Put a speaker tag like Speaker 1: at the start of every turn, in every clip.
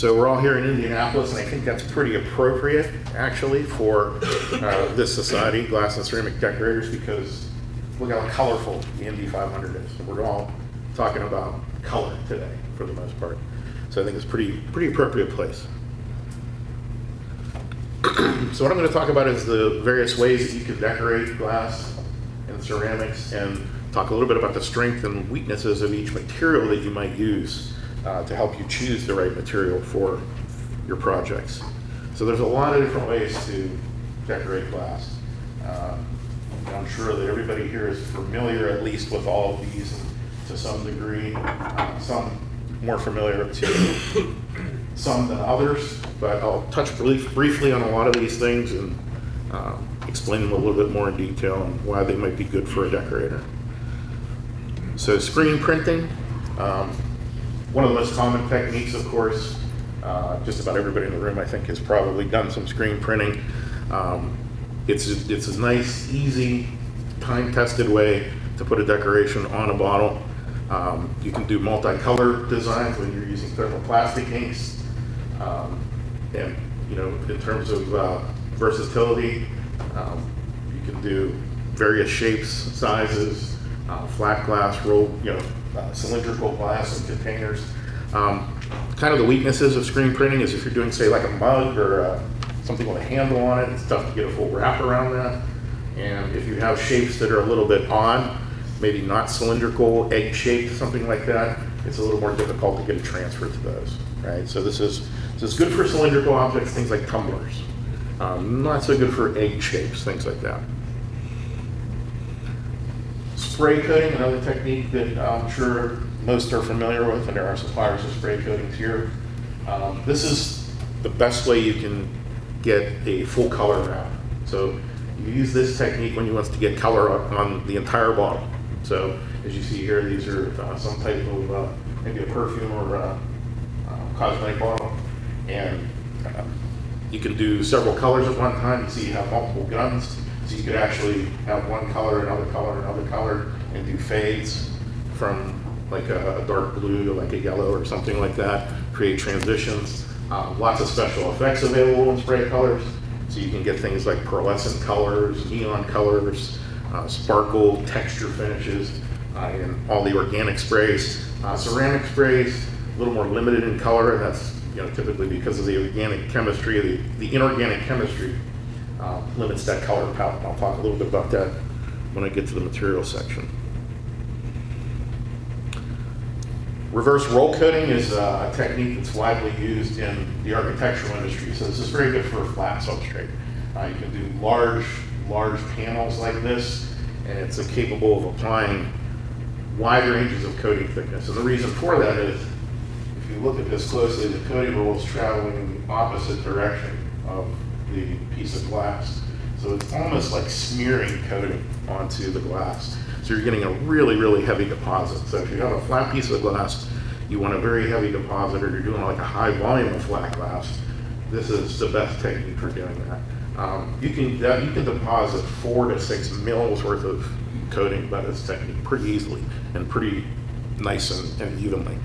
Speaker 1: So we're all here in Indianapolis, and I think that's pretty appropriate, actually, for this society, glass and ceramic decorators, because look how colorful the Indy 500 is. And we're all talking about color today, for the most part. So I think it's pretty appropriate place. So what I'm going to talk about is the various ways that you can decorate glass and ceramics, and talk a little bit about the strengths and weaknesses of each material that you might use to help you choose the right material for your projects. So there's a lot of different ways to decorate glass. I'm sure that everybody here is familiar at least with all of these to some degree, some more familiar to some than others, but I'll touch briefly on a lot of these things and explain them a little bit more in detail and why they might be good for a decorator. So screen printing, one of the most common techniques, of course. Just about everybody in the room, I think, has probably done some screen printing. It's a nice, easy, time-tested way to put a decoration on a bottle. You can do multicolor designs when you're using thermoplastic inks. And in terms of versatility, you can do various shapes, sizes, flat glass, rolled, cylindrical glass and containers. Kind of the weaknesses of screen printing is if you're doing, say, like a mug or something with a handle on it, it's tough to get a full wrap around that. And if you have shapes that are a little bit odd, maybe not cylindrical, egg-shaped, something like that, it's a little more difficult to get a transfer to those, right? So this is good for cylindrical objects, things like tumblers. Not so good for egg shapes, things like that. Spray coating, another technique that I'm sure most are familiar with, and there are suppliers of spray coatings here. This is the best way you can get a full color wrap. So you use this technique when you want to get color on the entire bottle. So as you see here, these are some type of maybe a perfume or cosmetic bottle, and you can do several colors at one time. You see you have multiple guns, so you could actually have one color, another color, and do fades from like a dark blue to like a yellow or something like that, create transitions. Lots of special effects available in spray colors, so you can get things like pearlescent colors, neon colors, sparkle, texture finishes, and all the organic sprays. Ceramic sprays, a little more limited in color, and that's typically because of the organic chemistry, the inorganic chemistry limits that color palette. I'll talk a little bit about that when I get to the material section. Reverse roll coating is a technique that's widely used in the architectural industry. So this is very good for a flat substrate. You can do large panels like this, and it's capable of applying wide ranges of coating thickness. And the reason for that is, if you look at this closely, the coating roll is traveling in the opposite direction of the piece of glass. So it's almost like smearing coating onto the glass. So you're getting a really, really heavy deposit. So if you have a flat piece of glass, you want a very heavy deposit, or you're doing like a high volume of flat glass, this is the best technique for doing that. You can deposit 4 to 6 mils worth of coating by this technique pretty easily and pretty nice and evenly.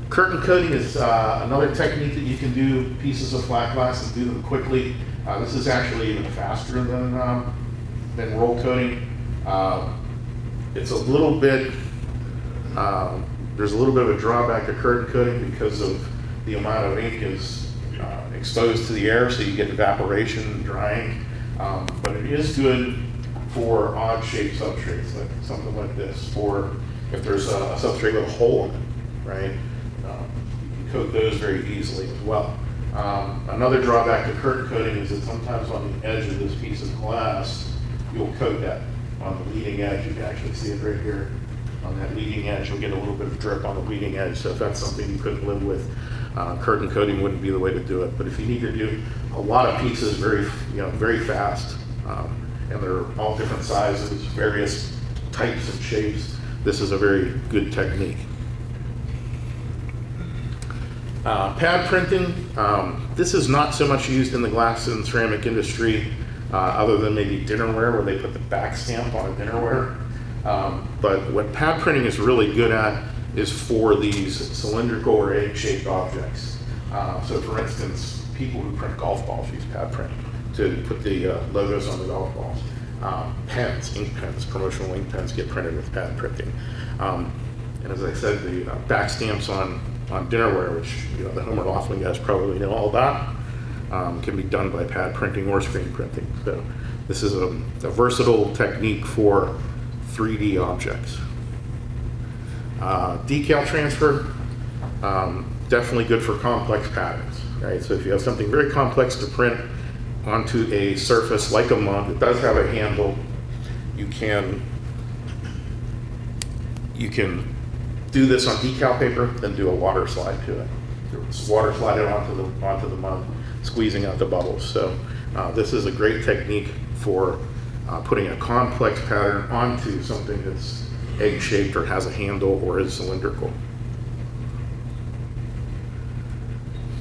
Speaker 1: Curtain coating is another technique that you can do pieces of flat glass and do them quickly. This is actually even faster than roll coating. It's a little bit, there's a little bit of a drawback to curtain coating because of the amount of ink is exposed to the air, so you get evaporation and drying. But it is good for odd shaped substrates, like something like this, or if there's a substrate with a hole in it, right? You can coat those very easily as well. Another drawback to curtain coating is that sometimes on the edge of this piece of glass, you'll coat that on the leading edge. You can actually see it right here. On that leading edge, you'll get a little bit of drip on the leading edge. So if that's something you couldn't live with, curtain coating wouldn't be the way to do it. But if you need to do a lot of pieces very fast, and they're all different sizes, various types and shapes, this is a very good technique. Pad printing, this is not so much used in the glass and ceramic industry, other than maybe dinnerware, where they put the back stamp on a dinnerware. But what pad printing is really good at is for these cylindrical or egg-shaped objects. So for instance, people who print golf balls use pad print to put the logos on the golf balls. Pens, ink pens, promotional ink pens get printed with pad printing. And as I said, the back stamps on dinnerware, which the Homer Laughlin guys probably know all about, can be done by pad printing or screen printing. So this is a versatile technique for 3D objects. Decal transfer, definitely good for complex patterns, right? So if you have something very complex to print onto a surface like a mug that does have a handle, you can do this on decal paper, then do a water slide to it. Water slide it onto the mug, squeezing out the bubbles. So this is a great technique for putting a complex pattern onto something that's egg-shaped or has a handle or is cylindrical.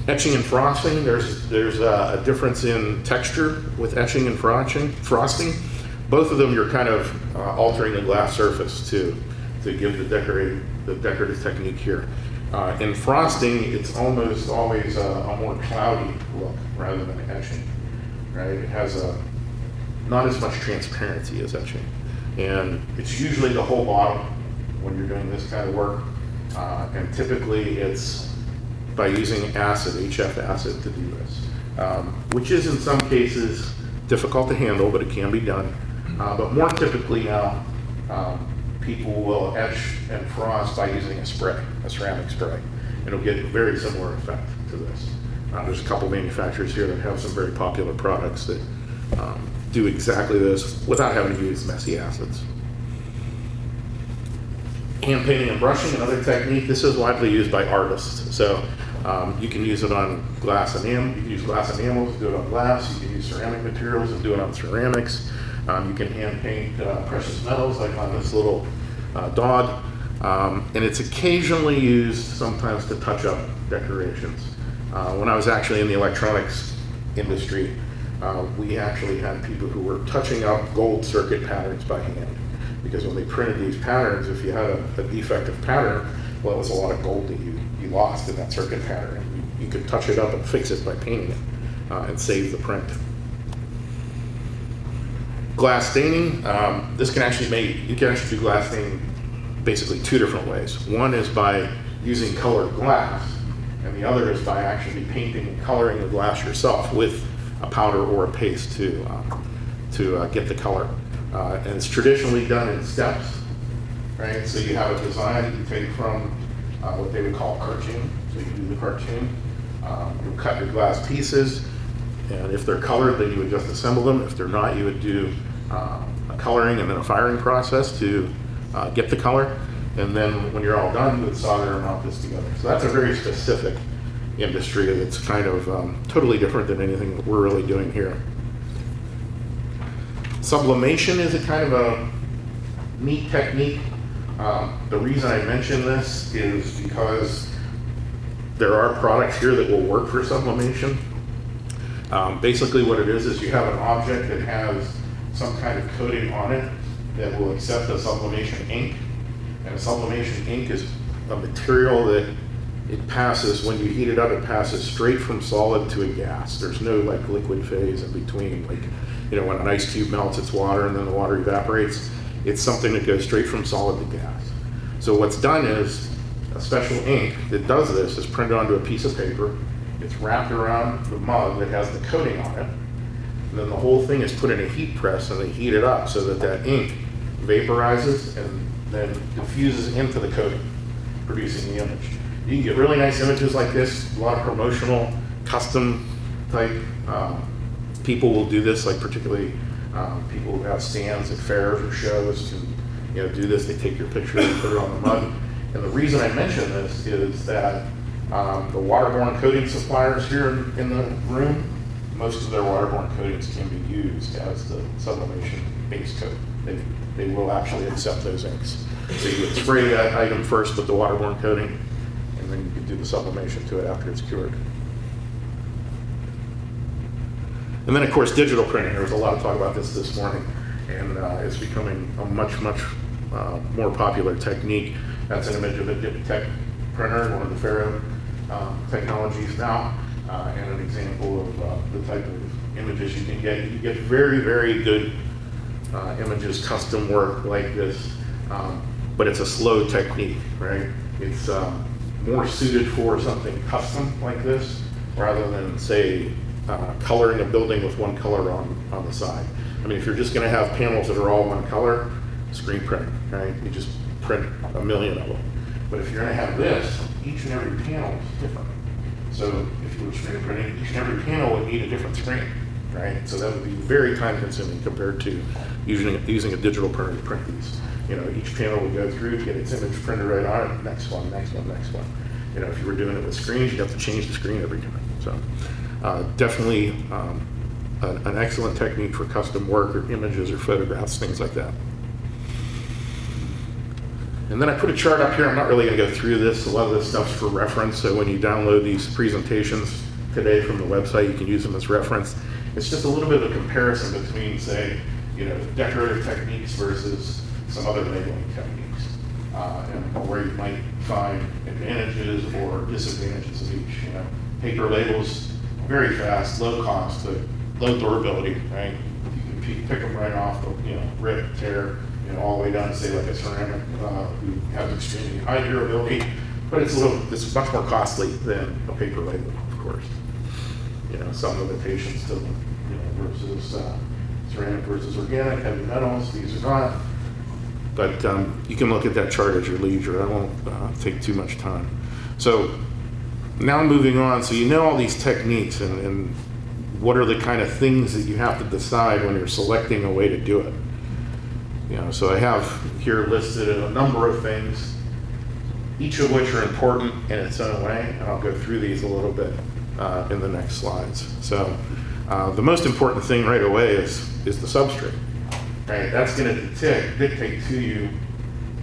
Speaker 1: Etching and frosting, there's a difference in texture with etching and frosting. Both of them, you're kind of altering the glass surface to give the decorative technique here. In frosting, it's almost always a more cloudy look rather than etching, right? It has not as much transparency as etching. And it's usually the whole bottom when you're doing this kind of work. And typically it's by using acid, HF acid, to do this, which is in some cases difficult to handle, but it can be done. But more typically now, people will etch and frost by using a spray, a ceramic spray. It'll get a very similar effect to this. There's a couple manufacturers here that have some very popular products that do exactly this without having to use messy acids. Hand painting and brushing, another technique. This is widely used by artists. So you can use it on glass enamel. You can use glass enamels, do it on glass. You can use ceramic materials and do it on ceramics. You can hand paint precious metals, like on this little dog. And it's occasionally used sometimes to touch up decorations. When I was actually in the electronics industry, we actually had people who were touching up gold circuit patterns by hand. Because when they printed these patterns, if you had a defective pattern, well, it was a lot of gold that you lost in that circuit pattern. And you could touch it up and fix it by painting it and save the print. Glass staining, you can actually do glass staining basically two different ways. One is by using colored glass, and the other is by actually painting and coloring the glass yourself with a powder or a paste to get the color. And it's traditionally done in steps, right? So you have a design you take from what they would call cartoon. So you do the cartoon, you cut your glass pieces, and if they're colored, then you would just assemble them. If they're not, you would do a coloring and then a firing process to get the color. And then when you're all done, you would solder and mount this together. So that's a very specific industry that's kind of totally different than anything that we're really doing here. Sublimation is a kind of a neat technique. The reason I mention this is because there are products here that will work for sublimation. Basically what it is you have an object that has some kind of coating on it that will accept a sublimation ink. And a sublimation ink is a material that it passes, when you heat it up, it passes straight from solid to a gas. There's no like liquid phase in between. Like, when an ice cube melts, it's water and then the water evaporates. It's something that goes straight from solid to gas. So what's done is a special ink that does this is printed onto a piece of paper. It's wrapped around the mug that has the coating on it. And then the whole thing is put in a heat press and they heat it up so that ink vaporizes and then diffuses into the coating, producing the image. You can get really nice images like this. A lot of promotional, custom type people will do this, like particularly people who have stands at fairs or shows can do this. They take your picture and put it on the mug. And the reason I mention this is that the waterborne coating suppliers here in the room, most of their waterborne coatings can be used as the sublimation base coat. They will actually accept those inks. So you would spray that item first with the waterborne coating, and then you can do the sublimation to it after it's cured. And then, of course, digital printing. There was a lot of talk about this morning, and it's becoming a much more popular technique. That's an image of a Deco printer, one of the Ferro technologies now, and an example of the type of images you can get. You get very, very good images, custom work like this, but it's a slow technique, right? It's more suited for something custom like this rather than, say, coloring a building with one color on the side. I mean, if you're just going to have panels that are all one color, screen printing, right? You just print a million of them. But if you're going to have this, each and every panel is different. So if you were screen printing, each and every panel would need a different screen, right? So that would be very time consuming compared to using a digital printer to print these. You know, each panel would go through, get its image printed right on it, next one, next one, next one. You know, if you were doing it with screens, you'd have to change the screen every time. So definitely an excellent technique for custom work or images or photographs, things like that. And then I put a chart up here. I'm not really going to go through this. A lot of this stuff's for reference. So when you download these presentations today from the website, you can use them as reference. It's just a little bit of a comparison between, say, you know, decorative techniques versus some other labeling techniques, and where you might find advantages or disadvantages of each. You know, paper labels, very fast, low cost, but low durability, right? You can pick them right off, you know, rip, tear, you know, all the way down to, say, like a ceramic who has extremely high durability, but it's much more costly than a paper label, of course. You know, some limitations to, you know, versus ceramic versus organic, heavy metals, these are not. But you can look at that chart at your leisure. I won't take too much time. So now moving on, so you know all these techniques and what are the kind of things that you have to decide when you're selecting a way to do it. You know, so I have here listed a number of things, each of which are important in its own way, and I'll go through these a little bit in the next slides. So the most important thing right away is the substrate. Right? That's going to dictate to you,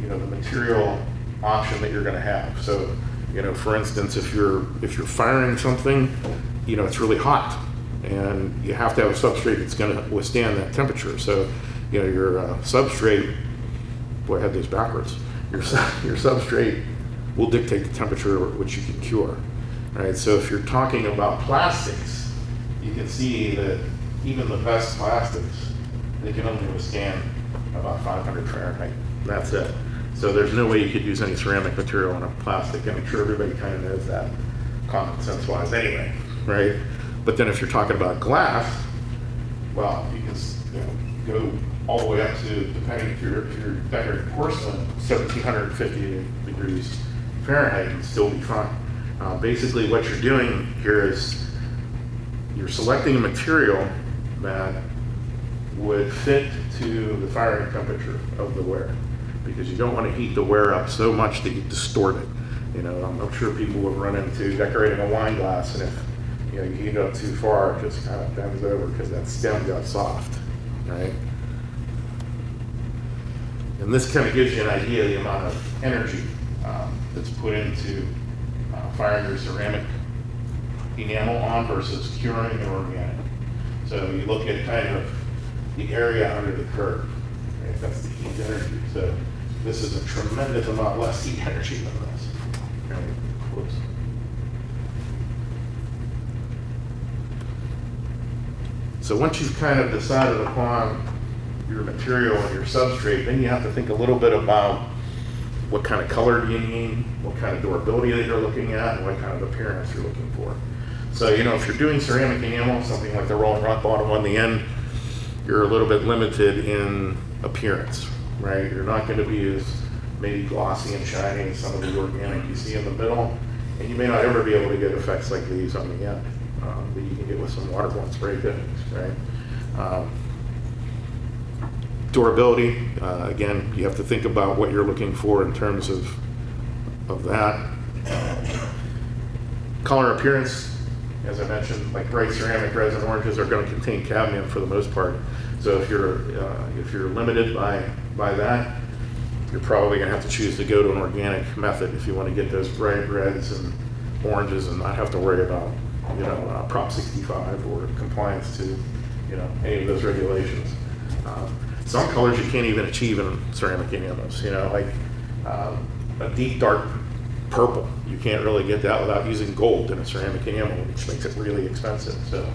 Speaker 1: you know, the material option that you're going to have. So, you know, for instance, if you're firing something, you know, it's really hot, and you have to have a substrate that's going to withstand that temperature. So, you know, your substrate, boy, I had these backwards. Your substrate will dictate the temperature at which you can cure. Right? So if you're talking about plastics, you can see that even the best plastics, they can only withstand about 500 Fahrenheit. That's it. So there's no way you could use any ceramic material on a plastic, and I'm sure everybody kind of knows that common sense wise anyway, right? But then if you're talking about glass, well, you can, you know, go all the way up to, depending if you're decorating porcelain, 1750 degrees Fahrenheit and still be fine. Basically what you're doing here is you're selecting a material that would fit to the firing temperature of the wear, because you don't want to heat the wear up so much that you distort it. You know, I'm sure people would run into decorating a wine glass, and if, you know, you heat it up too far, it just kind of bends over because that stem got soft, right? And this kind of gives you an idea of the amount of energy that's put into firing your ceramic enamel on versus curing your organic. So you look at kind of the area under the curve, right? That's the heat energy. So this is a tremendous amount less heat energy than this. Right? Whoops. So once you've kind of decided upon your material and your substrate, then you have to think a little bit about what kind of color do you need, what kind of durability that you're looking at, and what kind of appearance you're looking for. So, you know, if you're doing ceramic enamel, something like the rolling rock bottom on the end, you're a little bit limited in appearance, right? You're not going to be as maybe glossy and shiny as some of the organic you see in the middle, and you may not ever be able to get effects like these on the end that you can get with some waterborne spray fittings, right? Durability, again, you have to think about what you're looking for in terms of that. Color appearance, as I mentioned, like bright ceramic reds and oranges are going to contain cadmium for the most part. So if you're limited by that, you're probably going to have to choose to go to an organic method if you want to get those bright reds and oranges and not have to worry about, you know, Prop 65 or compliance to, you know, any of those regulations. Some colors you can't even achieve in ceramic enamels, you know, like a deep dark purple. You can't really get that without using gold in a ceramic enamel, which makes it really expensive. So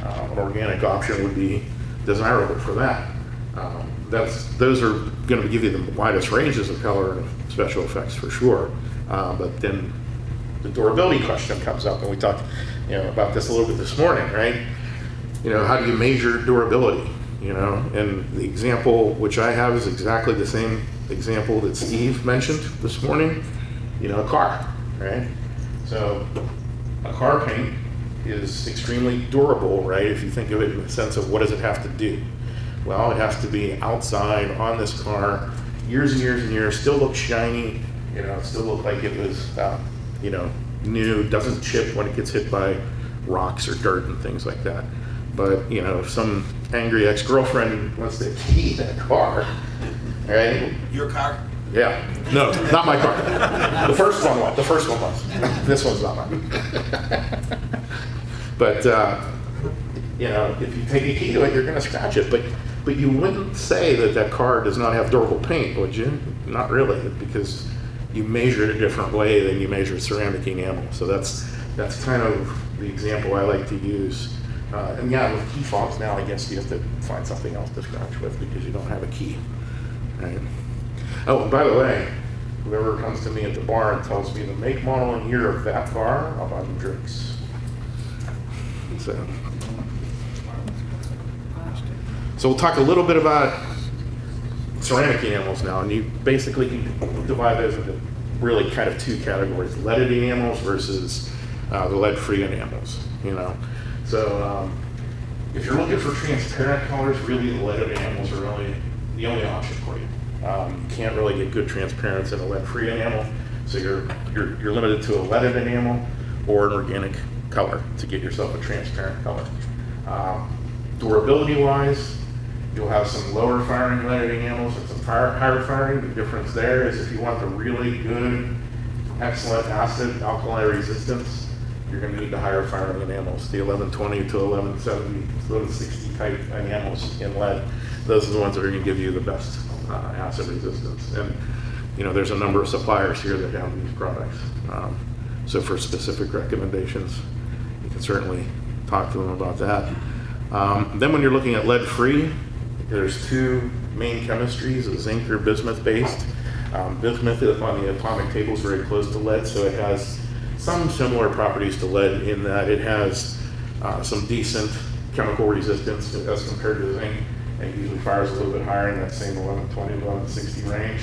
Speaker 1: an organic option would be desirable for that. Those are going to give you the widest ranges of color and special effects for sure. But then the durability question comes up, and we talked, about this a little bit this morning, right? How do you measure durability? And the example which I have is exactly the same example that Steve mentioned this morning. A car, right? So a car paint is extremely durable, right? If you think of it in the sense of what does it have to do? Well, it has to be outside on this car years and years and years, still look shiny, still look like it was, new, doesn't chip when it gets hit by rocks or dirt and things like that. But, if some angry ex-girlfriend wants to key that car, right?
Speaker 2: Your car?
Speaker 1: Yeah. No, not my car. The first one was. This one's not mine. But, if you take a key to it, you're going to scratch it. But you wouldn't say that car does not have durable paint, would you? Not really, because you measure it a different way than you measure ceramic enamel. So that's kind of the example I like to use. And yeah, with key fobs now, I guess you have to find something else to scratch with because you don't have a key. Right? Oh, and by the way, whoever comes to me at the bar and tells me the make, model, and year of that car, I'll buy them drinks. So we'll talk a little bit about ceramic enamels now, and you basically can divide those into really kind of two categories: leaded enamels versus the lead-free enamels. So if you're looking for transparent colors, really the leaded enamels are really the only option for you. You can't really get good transparency in a lead-free enamel, so you're limited to a leaded enamel or an organic color to get yourself a transparent color. Durability-wise, you'll have some lower firing leaded enamels and some higher firing. The difference there is if you want the really good, excellent acid alkali resistance, you're going to need the higher firing enamels, the 1120 to 1170, 1160 type enamels in lead. Those are the ones that are going to give you the best acid resistance. And there's a number of suppliers here that have these products. So for specific recommendations, you can certainly talk to them about that. Then when you're looking at lead-free, there's two main chemistries, zinc or bismuth-based. Bismuth is on the atomic table is very close to lead, so it has some similar properties to lead in that it has some decent chemical resistance as compared to zinc, and it usually fires a little bit higher in that same 1120 to 1160 range.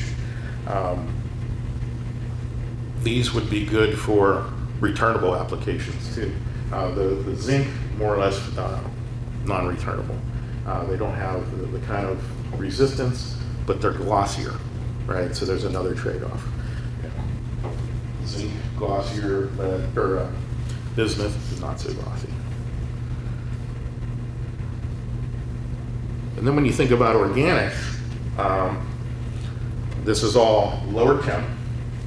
Speaker 1: These would be good for returnable applications too. The zinc, more or less non-returnable. They don't have the kind of resistance, but they're glossier, right? So there's another trade-off. Zinc, glossier, or bismuth is not so glossy. And then when you think about organics, this is all lower chem.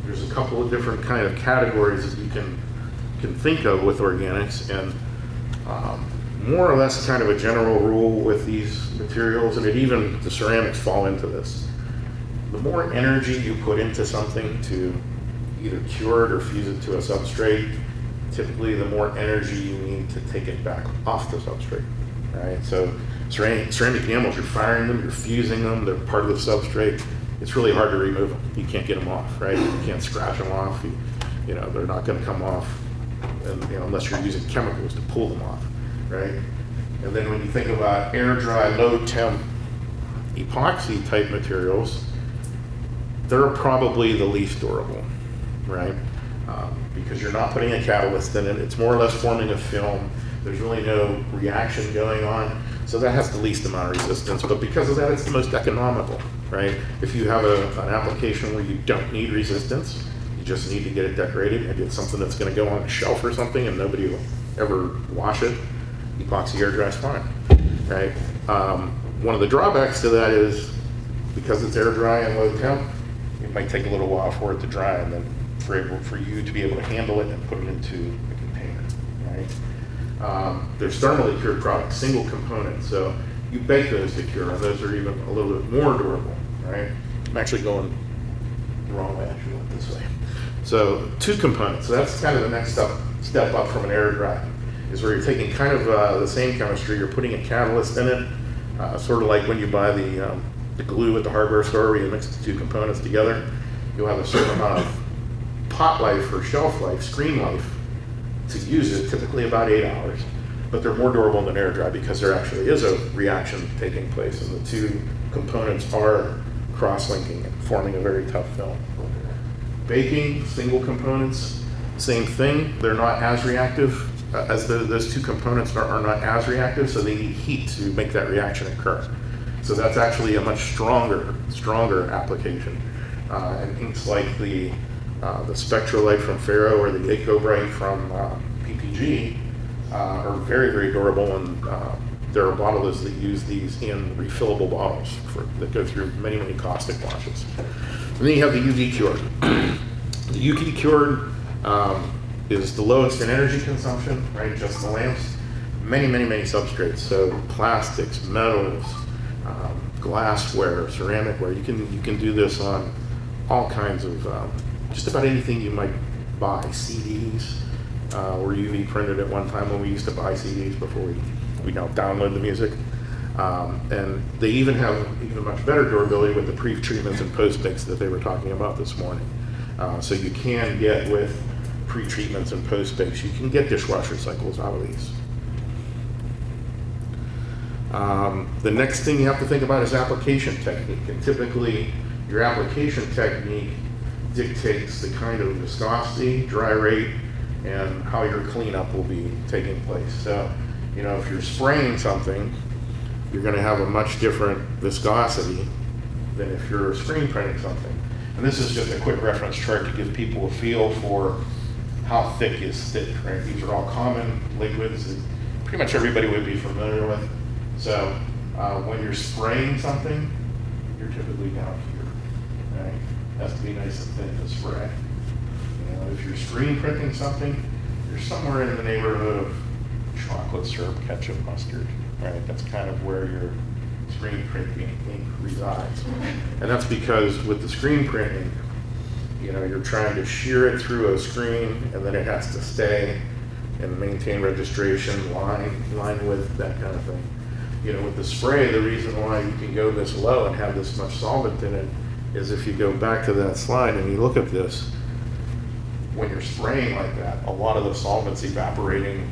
Speaker 1: There's a couple of different kind of categories that you can think of with organics, and more or less kind of a general rule with these materials, and even the ceramics fall into this. The more energy you put into something to either cure it or fuse it to a substrate, typically the more energy you need to take it back off the substrate, right? So ceramic enamels, you're firing them, you're fusing them, they're part of the substrate. It's really hard to remove them. You can't get them off, right? You can't scratch them off. They're not going to come off, and, unless you're using chemicals to pull them off, right? And then when you think about air dry, low temp, epoxy type materials, they're probably the least durable, right? Because you're not putting a catalyst in it. It's more or less forming a film. There's really no reaction going on. So that has the least amount of resistance, but because of that, it's the most economical, right? If you have an application where you don't need resistance, you just need to get it decorated and get something that's going to go on a shelf or something and nobody will ever wash it, epoxy air dry is fine, right? One of the drawbacks to that is because it's air dry and low temp, it might take a little while for it to dry and then for you to be able to handle it and put it into a container, right? There's thermally cured products, single component, so you bake those to cure, and those are even a little bit more durable, right? I'm actually going the wrong way, actually. this way. So 2 components. So that's kind of the next step up from an air dry, is where you're taking kind of the same chemistry, you're putting a catalyst in it, sort of like when you buy the glue at the hardware store where you mix the 2 components together. You'll have a certain amount of pot life or shelf life, screen life, to use it, typically about 8 hours. But they're more durable than air dry because there actually is a reaction taking place, and the 2 components are cross-linking and forming a very tough film. Baking, single components, same thing. They're not as reactive as those 2 components are not as reactive, so they need heat to make that reaction occur. So that's actually a much stronger application. And inks like the Spectrolite from Faro or the Deco Bright from PPG are very, very durable, and there are bottlers that use these in refillable bottles that go through many, many caustic washes. And then you have the UV cured. The UV cured is the lowest in energy consumption, right? Just the lamps. Many, many, many substrates. So plastics, metals, glassware, ceramicware. You can do this on all kinds of just about anything you might buy. CDs were UV printed at one time when we used to buy CDs before we now download the music. And they even have even much better durability with the pre-treatments and post-bakes that they were talking about this morning. So you can get, with pre-treatments and post-bakes, you can get dishwasher cycles out of these. The next thing you have to think about is application technique. And typically, your application technique dictates the kind of viscosity, dry rate, and how your cleanup will be taking place. So, if you're spraying something, you're going to have a much different viscosity than if you're screen printing something. And this is just a quick reference chart to give people a feel for how thick is thick, right? These are all common liquids that pretty much everybody would be familiar with. So when you're spraying something, you're typically down here, right? Has to be nice and thin to spray. If you're screen printing something, you're somewhere in the neighborhood of chocolate syrup, ketchup, mustard, right? That's kind of where your screen printing ink resides. And that's because with the screen printing, you're trying to shear it through a screen, and then it has to stay and maintain registration, line width, that kind of thing. With the spray, the reason why you can go this low and have this much solvent in it is if you go back to that slide and you look at this, when you're spraying like that, a lot of the solvent's evaporating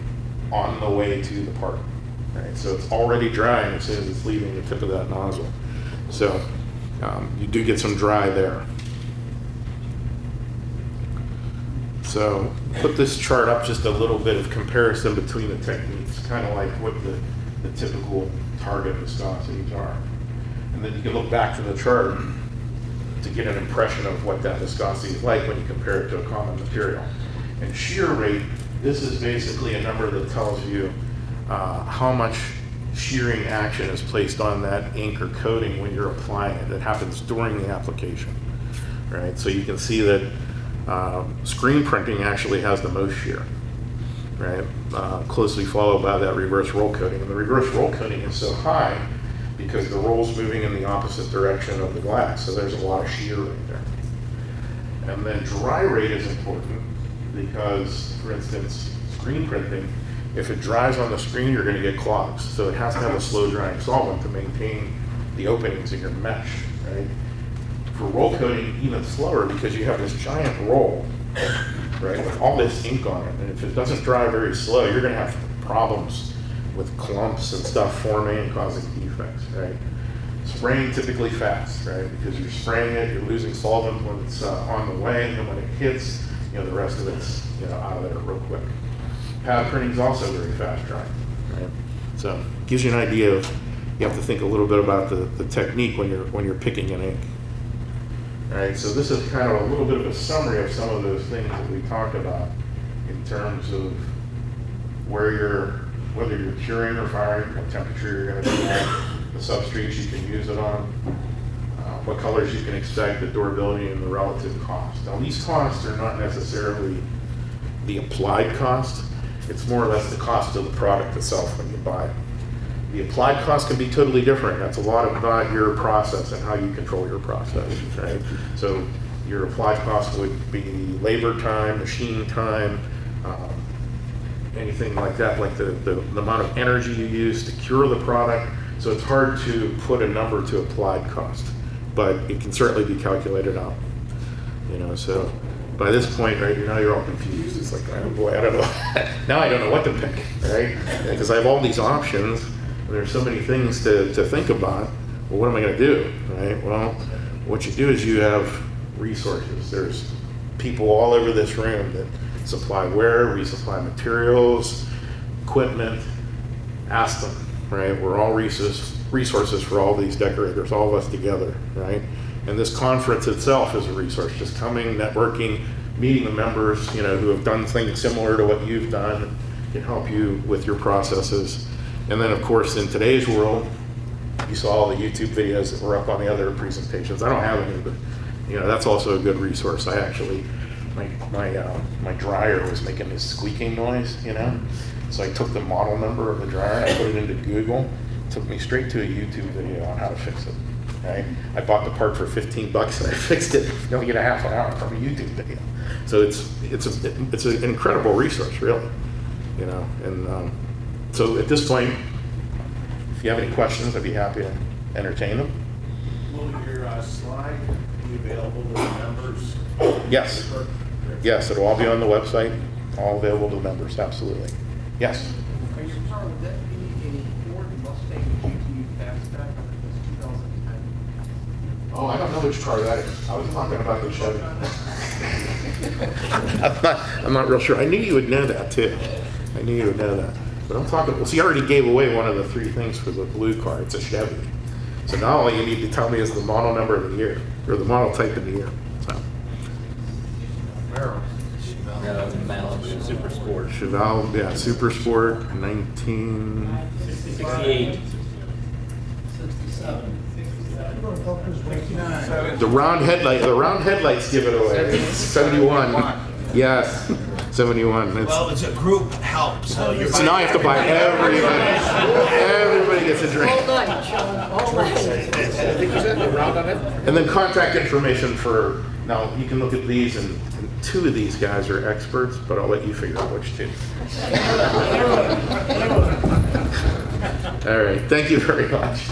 Speaker 1: on the way to the part, right? So it's already drying as soon as it's leaving the tip of that nozzle. So you do get some dry there. So put this chart up, just a little bit of comparison between the techniques, kind of like what the typical target viscosities are. And then you can look back to the chart to get an impression of what that viscosity is like when you compare it to a common material. And shear rate, this is basically a number that tells you how much shearing action is placed on that ink or coating when you're applying it. It happens during the application, right? So you can see that screen printing actually has the most shear, right? Closely followed by that reverse roll coating. And the reverse roll coating is so high because the roll's moving in the opposite direction of the glass, so there's a lot of shear right there. And then dry rate is important because, for instance, screen printing, if it dries on the screen, you're going to get clogs. So it has to have a slow drying solvent to maintain the openings in your mesh, right? For roll coating, even slower because you have this giant roll, right, with all this ink on it. And if it doesn't dry very slow, you're going to have problems with clumps and stuff forming and causing defects, right? Spraying typically fast, right? Because you're spraying it, you're losing solvent when it's on the way, and when it hits, the rest of it's out of there real quick. Pad printing is also very fast drying, right? So it gives you an idea of, you have to think a little bit about the technique when you're picking an ink. All right, so this is kind of a little bit of a summary of some of those things that we talked about in terms of whether you're curing or firing, what temperature you're going to be at, the substrates you can use it on, what colors you can expect, the durability, and the relative cost. Now, these costs are not necessarily the applied cost. It's more or less the cost of the product itself when you buy it. The applied cost can be totally different. That's a lot about your process and how you control your process, right? So Your applied cost would be labor time, machine time, anything like that, like the amount of energy you use to cure the product. So it's hard to put a number to applied cost, but it can certainly be calculated out. So by this point, right, now you're all confused. It's like, oh boy, I don't know. Now I don't know what to pick, right? Because I have all these options, and there's so many things to think about. Well, what am I going to do, right? Well, what you do is you have resources. There's people all over this room that supply wear, we supply materials, equipment. Ask them, right? We're all resources for all these decorators, all of us together, right? And this conference itself is a resource. Just coming, networking, meeting the members, who have done things similar to what you've done, can help you with your processes. And then, of course, in today's world, you saw all the YouTube videos that were up on the other presentations. I don't have any, but that's also a good resource. I actually, my dryer was making this squeaking noise, So I took the model number of the dryer, I put it into Google, it took me straight to a YouTube video on how to fix it. Right? I bought the part for $15 and I fixed it in only a half an hour from a YouTube video. So it's an incredible resource, really. And so at this point, if you have any questions, I'd be happy to entertain them.
Speaker 2: Will your slide be available to the members?
Speaker 1: Yes. Yes, it'll all be on the website, all available to members, absolutely. Yes?
Speaker 3: Are you sure would that be a Ford Mustang GT fastback under this 2010?
Speaker 1: Oh, I don't know which car that is. I was talking about the Chevy. I'm not real sure. I knew you would know that too. I knew you would know that. But I'm talking, well, see, I already gave away one of the 3 things for the blue car. It's a Chevy. So now all you need to tell me is the model number of the year, or the model type of the year. So.
Speaker 4: Super Sport.
Speaker 1: Chevelle, yeah, Super Sport, 1968.
Speaker 3: 67.
Speaker 1: The round headlights give it away. 71. Yes, 71.
Speaker 2: Well, it's a group help, so you're.
Speaker 1: So now I have to buy everybody. Everybody gets a drink.
Speaker 5: All night, Sean, all night.
Speaker 2: I think you said the round on it?
Speaker 1: And then contact information for, now you can look at these, and 2 of these guys are experts, but I'll let you figure out which 2. All right, thank you very much.